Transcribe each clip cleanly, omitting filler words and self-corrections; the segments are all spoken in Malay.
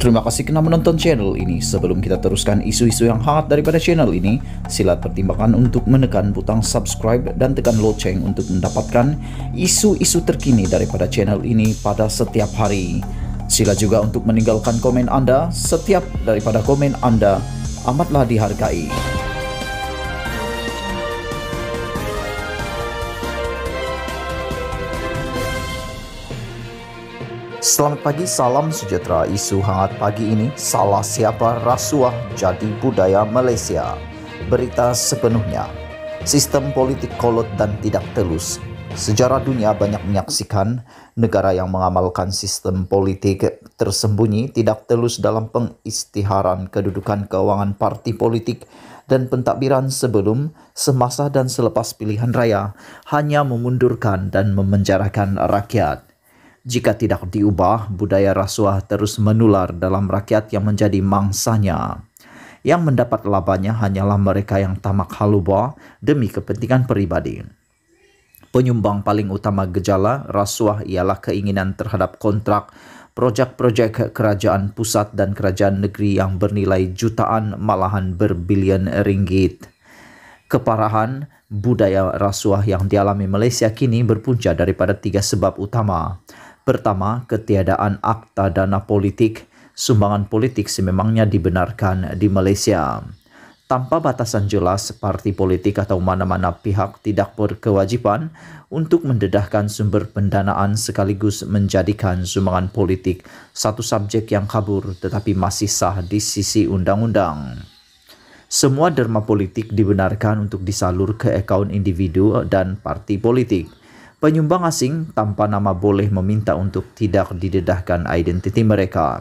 Terima kasih kerana menonton channel ini. Sebelum kita teruskan isu-isu yang hangat daripada channel ini, sila pertimbangkan untuk menekan butang subscribe dan tekan loceng untuk mendapatkan isu-isu terkini daripada channel ini pada setiap hari. Sila juga untuk meninggalkan komen anda. Setiap daripada komen anda amatlah dihargai. Selamat pagi, salam sejahtera. Isu hangat pagi ini, salah siapa rasuah jadi budaya Malaysia. Berita sepenuhnya. Sistem politik kolot dan tidak telus. Sejarah dunia banyak menyaksikan negara yang mengamalkan sistem politik tersembunyi tidak telus dalam pengisytiharan kedudukan keuangan parti politik dan pentadbiran sebelum, semasa dan selepas pilihan raya hanya memundurkan dan memenjarakan rakyat. Jika tidak diubah, budaya rasuah terus menular dalam rakyat yang menjadi mangsanya. Yang mendapat labanya hanyalah mereka yang tamak haluba demi kepentingan peribadi. Penyumbang paling utama gejala rasuah ialah keinginan terhadap kontrak projek-projek kerajaan pusat dan kerajaan negeri yang bernilai jutaan malahan berbilion ringgit. Keparahan budaya rasuah yang dialami Malaysia kini berpunca daripada 3 sebab utama. Pertama, ketiadaan akta dana politik. Sumbangan politik sememangnya dibenarkan di Malaysia. Tanpa batasan jelas, parti politik atau mana-mana pihak tidak berkewajipan untuk mendedahkan sumber pendanaan sekaligus menjadikan sumbangan politik satu subjek yang kabur tetapi masih sah di sisi undang-undang. Semua derma politik dibenarkan untuk disalur ke akaun individu dan parti politik. Penyumbang asing tanpa nama boleh meminta untuk tidak didedahkan identiti mereka.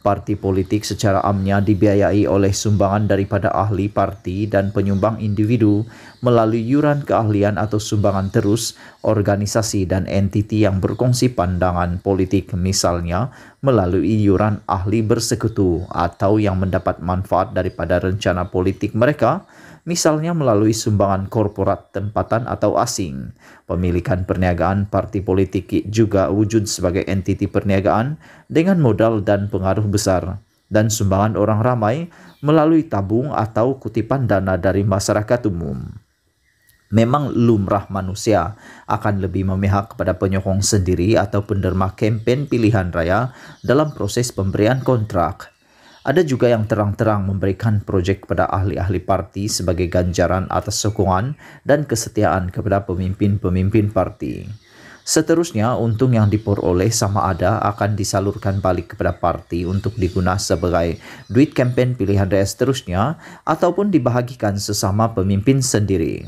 Parti politik secara amnya dibiayai oleh sumbangan daripada ahli parti dan penyumbang individu melalui yuran keahlian atau sumbangan terus, organisasi dan entiti yang berkongsi pandangan politik, misalnya melalui yuran ahli bersekutu atau yang mendapat manfaat daripada rencana politik mereka, misalnya melalui sumbangan korporat tempatan atau asing. Pemilikan perniagaan parti politik juga wujud sebagai entiti perniagaan dengan modal dan pengaruh besar, dan sumbangan orang ramai melalui tabung atau kutipan dana dari masyarakat umum. Memang lumrah manusia akan lebih memihak kepada penyokong sendiri atau penderma kempen pilihan raya dalam proses pemberian kontrak. Ada juga yang terang-terang memberikan projek kepada ahli-ahli parti sebagai ganjaran atas sokongan dan kesetiaan kepada pemimpin-pemimpin parti. Seterusnya, untung yang diperoleh sama ada akan disalurkan balik kepada parti untuk digunakan sebagai duit kempen pilihan raya seterusnya ataupun dibahagikan sesama pemimpin sendiri.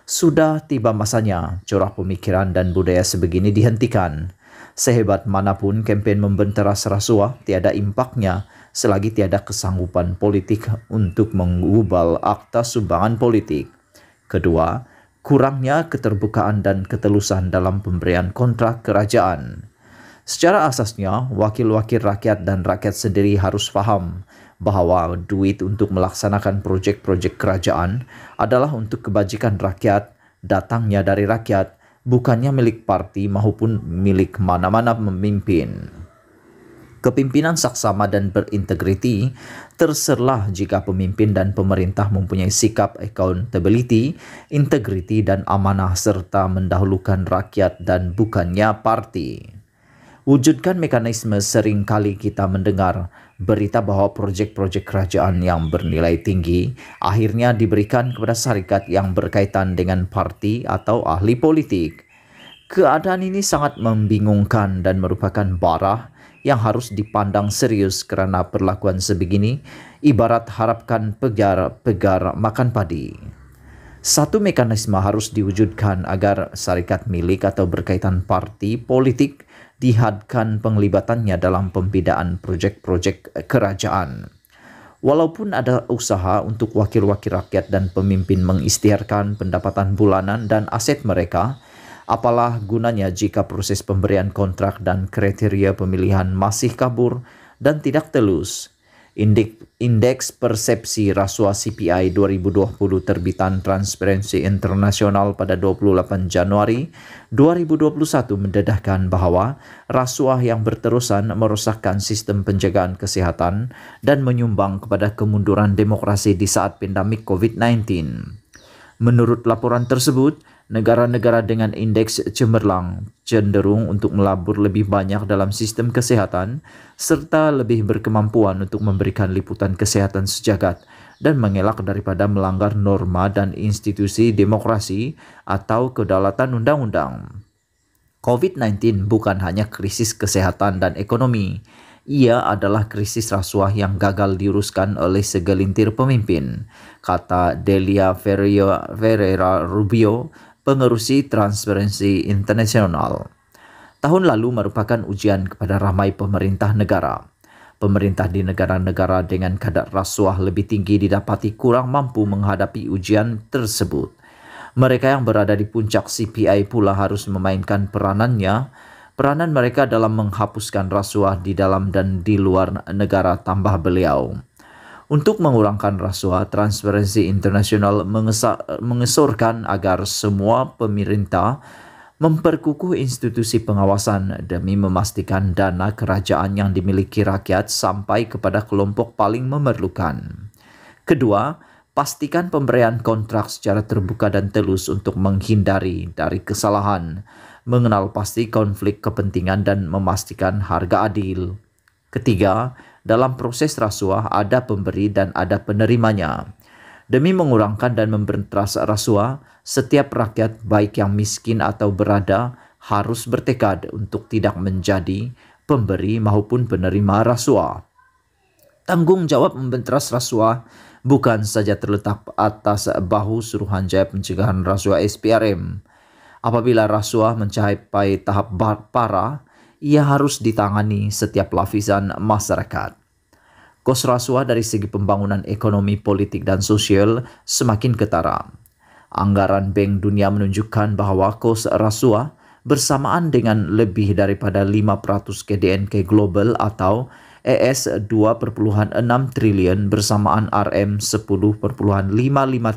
Sudah tiba masanya corak pemikiran dan budaya sebegini dihentikan. Sehebat manapun kempen membenteras rasuah, tiada impaknya selagi tiada kesanggupan politik untuk mengubal akta sumbangan politik. Kedua, kurangnya keterbukaan dan ketelusan dalam pemberian kontrak kerajaan. Secara asasnya, wakil-wakil rakyat dan rakyat sendiri harus faham bahawa duit untuk melaksanakan projek-projek kerajaan adalah untuk kebajikan rakyat, datangnya dari rakyat, bukannya milik parti maupun milik mana-mana pemimpin. Kepimpinan saksama dan berintegriti terserlah jika pemimpin dan pemerintah mempunyai sikap accountability, integriti dan amanah serta mendahulukan rakyat dan bukannya parti. Wujudkan mekanisme sering kali kita mendengar berita bahawa projek-projek kerajaan yang bernilai tinggi akhirnya diberikan kepada syarikat yang berkaitan dengan parti atau ahli politik. Keadaan ini sangat membingungkan dan merupakan barah yang harus dipandang serius kerana perlakuan sebegini ibarat harapkan pegar makan padi. Satu mekanisme harus diwujudkan agar syarikat milik atau berkaitan parti politik dihadkan penglibatannya dalam pembinaan projek-projek kerajaan. Walaupun ada usaha untuk wakil-wakil rakyat dan pemimpin mengisytiharkan pendapatan bulanan dan aset mereka, apalah gunanya jika proses pemberian kontrak dan kriteria pemilihan masih kabur dan tidak telus. Indeks Persepsi Rasuah CPI 2020 terbitan Transparency International pada 28 Januari 2021 mendedahkan bahwa rasuah yang berterusan merosakkan sistem penjagaan kesehatan dan menyumbang kepada kemunduran demokrasi di saat pandemik COVID-19. Menurut laporan tersebut, negara-negara dengan indeks cemerlang cenderung untuk melabur lebih banyak dalam sistem kesehatan serta lebih berkemampuan untuk memberikan liputan kesehatan sejagat dan mengelak daripada melanggar norma dan institusi demokrasi atau kedaulatan undang-undang. COVID-19 bukan hanya krisis kesehatan dan ekonomi. Ia adalah krisis rasuah yang gagal diuruskan oleh segelintir pemimpin, kata Delia Ferreira Rubio, pengerusi Transparency International. Tahun lalu merupakan ujian kepada ramai pemerintah negara. Pemerintah di negara-negara dengan kadar rasuah lebih tinggi didapati kurang mampu menghadapi ujian tersebut. Mereka yang berada di puncak CPI pula harus memainkan peranan mereka dalam menghapuskan rasuah di dalam dan di luar negara, tambah beliau. Untuk mengurangkan rasuah, Transparency International mengesorkan agar semua pemerintah memperkukuh institusi pengawasan demi memastikan dana kerajaan yang dimiliki rakyat sampai kepada kelompok paling memerlukan. Kedua, pastikan pemberian kontrak secara terbuka dan telus untuk menghindari dari kesalahan, mengenal pasti konflik kepentingan dan memastikan harga adil. Ketiga, dalam proses rasuah ada pemberi dan ada penerimanya. Demi mengurangkan dan memberantas rasuah, setiap rakyat baik yang miskin atau berada harus bertekad untuk tidak menjadi pemberi maupun penerima rasuah. Tanggung jawab memberantas rasuah bukan saja terletak atas bahu Suruhanjaya Pencegahan Rasuah SPRM. Apabila rasuah mencapai tahap parah, ia harus ditangani setiap lapisan masyarakat. Kos rasuah dari segi pembangunan ekonomi, politik, dan sosial semakin ketara. Anggaran Bank Dunia menunjukkan bahwa kos rasuah bersamaan dengan lebih daripada 5% KDNK global atau ES 2,6 triliun bersamaan RM 10,55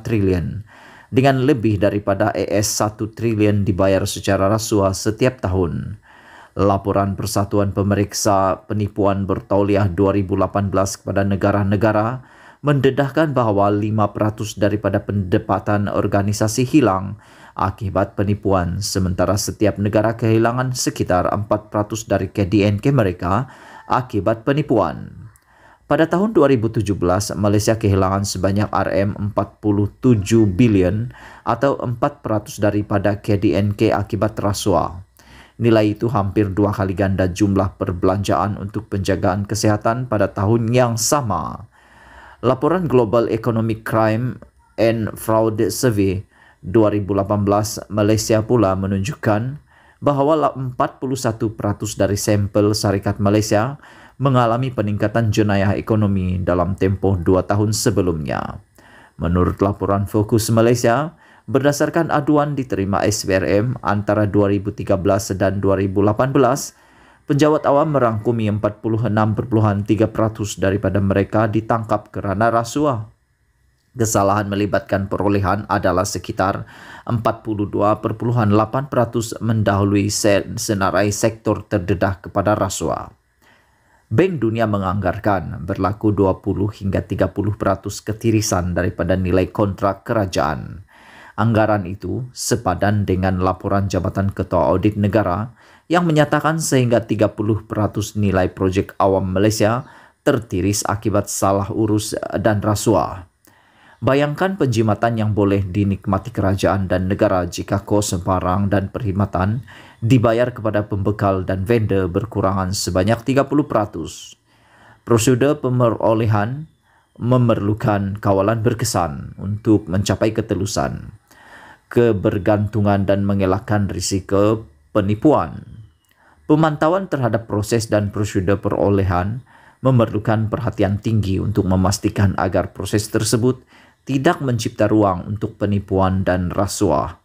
triliun. Dengan lebih daripada ES 1 triliun dibayar secara rasuah setiap tahun. Laporan Persatuan Pemeriksa Penipuan Bertauliah 2018 kepada negara-negara mendedahkan bahwa 5% daripada pendapatan organisasi hilang akibat penipuan, sementara setiap negara kehilangan sekitar 4% dari KDNK mereka akibat penipuan. Pada tahun 2017, Malaysia kehilangan sebanyak RM47 bilion atau 4% daripada KDNK akibat rasuah. Nilai itu hampir 2 kali ganda jumlah perbelanjaan untuk penjagaan kesehatan pada tahun yang sama. Laporan Global Economic Crime and Fraud Survey 2018 Malaysia pula menunjukkan bahwa 41% dari sampel syarikat Malaysia mengalami peningkatan jenayah ekonomi dalam tempoh 2 tahun sebelumnya. Menurut laporan Fokus Malaysia, berdasarkan aduan diterima SPRM antara 2013 dan 2018, penjawat awam merangkumi 46,3% daripada mereka ditangkap kerana rasuah. Kesalahan melibatkan perolehan adalah sekitar 42,8% mendahului senarai sektor terdedah kepada rasuah. Bank Dunia menganggarkan berlaku 20 hingga 30% ketirisan daripada nilai kontrak kerajaan. Anggaran itu sepadan dengan laporan Jabatan Ketua Audit Negara yang menyatakan sehingga 30% nilai projek awam Malaysia tertiris akibat salah urus dan rasuah. Bayangkan penjimatan yang boleh dinikmati kerajaan dan negara jika kos barang dan perkhidmatan dibayar kepada pembekal dan vendor berkurangan sebanyak 30%. Prosedur pemerolehan memerlukan kawalan berkesan untuk mencapai ketelusan, kebergantungan dan mengelakkan risiko penipuan. Pemantauan terhadap proses dan prosedur perolehan memerlukan perhatian tinggi untuk memastikan agar proses tersebut tidak mencipta ruang untuk penipuan dan rasuah.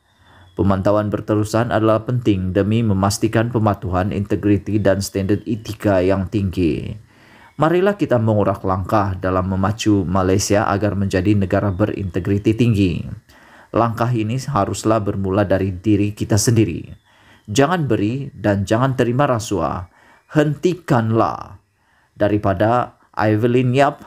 Pemantauan berterusan adalah penting demi memastikan pematuhan integriti dan standard etika yang tinggi. Marilah kita mengurak langkah dalam memacu Malaysia agar menjadi negara berintegriti tinggi. Langkah ini haruslah bermula dari diri kita sendiri. Jangan beri dan jangan terima rasuah. Hentikanlah. Daripada Evelyn Yap,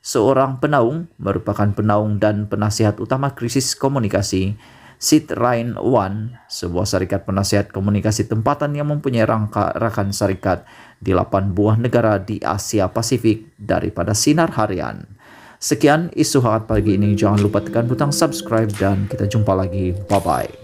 seorang penaung, merupakan penaung dan penasihat utama krisis komunikasi, Sid Ryan One, sebuah syarikat penasihat komunikasi tempatan yang mempunyai rakan syarikat di 8 buah negara di Asia Pasifik daripada Sinar Harian. Sekian isu hangat pagi ini. Jangan lupa tekan butang subscribe dan kita jumpa lagi. Bye-bye.